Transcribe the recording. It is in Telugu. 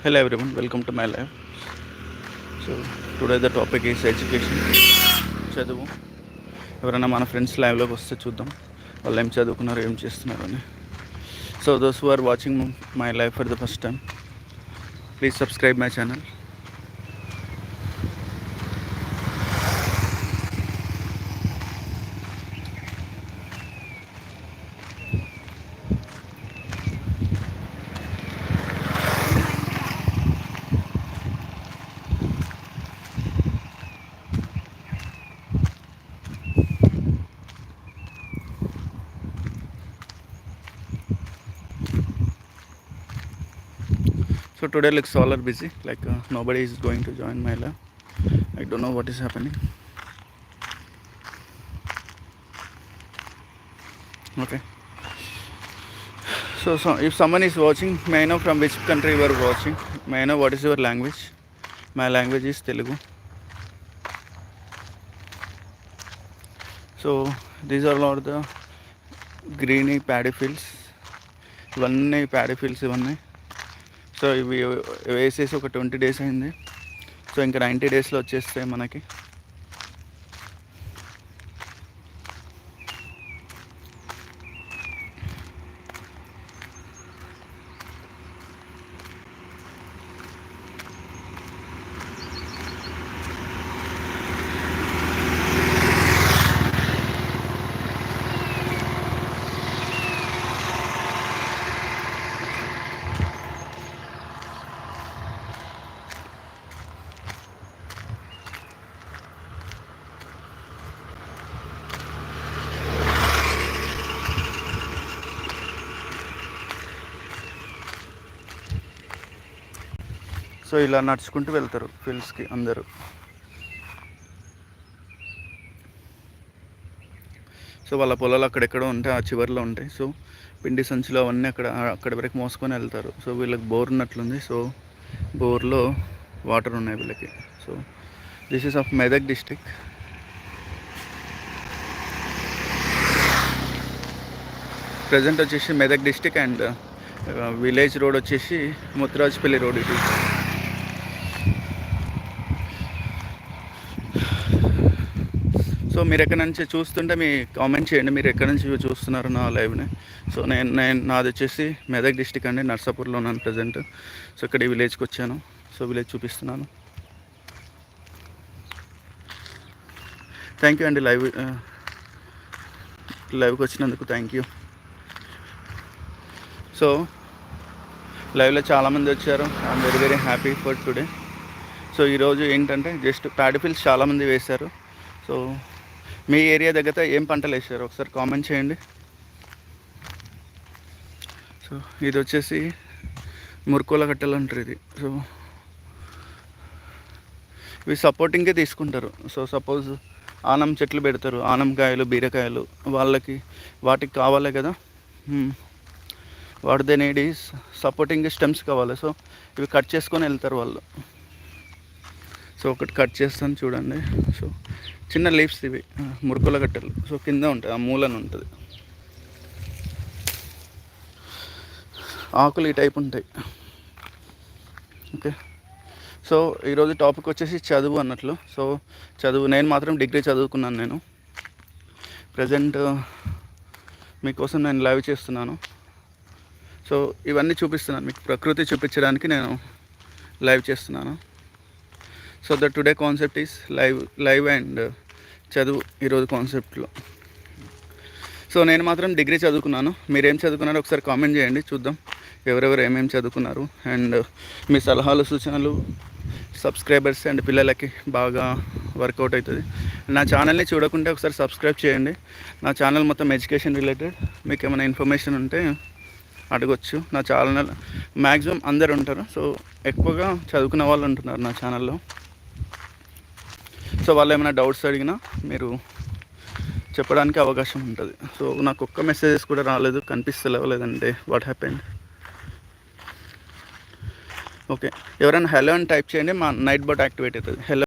Hello everyone, welcome to my life. So today the topic is education. చదువు. ఎవరైనా మన ఫ్రెండ్స్ లైవ్లోకి వస్తే చూద్దాం వాళ్ళు ఏం చదువుకున్నారు, ఏం చేస్తున్నారు అని. So those who are watching my life for the first time, please subscribe my channel. So today looks all are busy, like nobody is going to join my live. I don't know what is happening. Okay. So if someone is watching, may I know from which country you are watching? May I know what is your language? My language is Telugu. So these are all the greeny paddy fields. ఇవన్నీ ప్యాడీ ఫీల్డ్స్ ఇవన్నీ. సో ఇవి వేసేసి ఒక 20 days అయింది. సో ఇంకా 90 daysలో వచ్చేస్తాయి మనకి. సో ఇలా నడుచుకుంటూ వెళ్తారు ఫీల్డ్స్కి అందరూ. సో వాళ్ళ పొలాలు అక్కడెక్కడో ఉంటాయి, ఆ చివరిలో ఉంటాయి. సో పిండి సంచులు అవన్నీ అక్కడి వరకు మోసుకొని వెళ్తారు. సో వీళ్ళకి బోర్ ఉన్నట్లుంది. సో బోర్లో వాటర్ ఉన్నాయి వీళ్ళకి. So this is of Medak district. Present వచ్చేసి Medak district and village road వచ్చేసి ముత్రాజ్పల్లి రోడ్. ఇది సో మీరు ఎక్కడి నుంచి చూస్తుంటే మీ కామెంట్ చేయండి, మీరు ఎక్కడి నుంచి చూస్తున్నారు నా లైవ్ని. సో నాది వచ్చేసి మెదక్ డిస్టిక్ అండి, నర్సాపూర్లో ఉన్నాను ప్రజెంట్. సో ఇక్కడ ఈ విలేజ్కి వచ్చాను. సో విలేజ్ చూపిస్తున్నాను. థ్యాంక్ యూ అండి లైవ్కి వచ్చినందుకు థ్యాంక్ యూ. సో లైవ్లో చాలామంది వచ్చారు. I'm very very happy for today. So ఈరోజు ఏంటంటే జస్ట్ ప్యాడీ ఫీల్డ్స్ చాలామంది వేశారు. సో మీ ఏరియా దగ్గర ఏం పంటలు వేసారు ఒకసారి కామెంట్ చేయండి. సో ఇది వచ్చేసి మురుకోల కట్టెలు అంటారు ఇది. సో ఇవి సపోర్టింగ్కే తీసుకుంటారు. సో సపోజ్ ఆనం చెట్లు పెడతారు, ఆనంకాయలు, బీరకాయలు, వాటికి కావాలి కదా, what they need is supporting stems కావాలి. సో ఇవి కట్ చేసుకొని వెళ్తారు వాళ్ళు. సో ఒకటి కట్ చేస్తాను చూడండి. సో చిన్న లీవ్స్ ఇవి మురుకుల కట్టెలు. సో కింద ఉంటుంది, ఆ మూలన ఉంటుంది, ఆకులు ఈ టైప్ ఉంటాయి. ఓకే. సో ఈరోజు టాపిక్ వచ్చేసి చదువు అన్నట్లు. సో చదువు, నేను మాత్రం డిగ్రీ చదువుకున్నాను. నేను ప్రజెంట్ మీకోసం నేను లైవ్ చేస్తున్నాను. సో ఇవన్నీ చూపిస్తున్నాను మీకు, ప్రకృతి చూపించడానికి నేను లైవ్ చేస్తున్నాను. So the today concept is live and చదువు ఈరోజు కాన్సెప్ట్లో. సో నేను మాత్రం డిగ్రీ చదువుకున్నాను. మీరేం చదువుకున్నారో ఒకసారి కామెంట్ చేయండి, చూద్దాం ఎవరెవరు ఏమేమి చదువుకున్నారు. అండ్ మీ సలహాలు, సూచనలు సబ్స్క్రైబర్స్ అండ్ పిల్లలకి బాగా వర్కౌట్ అవుతుంది. నా ఛానల్ని చూడకుంటే ఒకసారి సబ్స్క్రైబ్ చేయండి. నా ఛానల్ మొత్తం ఎడ్యుకేషన్ రిలేటెడ్. మీకు ఏమైనా ఇన్ఫర్మేషన్ ఉంటే అడగొచ్చు. నా ఛానల్ మ్యాక్సిమం అందరు ఉంటారు. సో ఎక్కువగా చదువుకున్న వాళ్ళు ఉంటున్నారు నా ఛానల్లో. సో వాళ్ళు ఏమైనా డౌట్స్ అడిగినా మీరు చెప్పడానికి అవకాశం ఉంటుంది. సో నాకు ఒక్క మెసేజెస్ కూడా రాలేదు, కనిపిస్తలేవు, లేదంటే వాట్ హ్యాపెండ్. ఓకే, ఎవరైనా హెలో అని టైప్ చేయండి, మా నైట్ బోట్ యాక్టివేట్ అవుతుంది. హెలో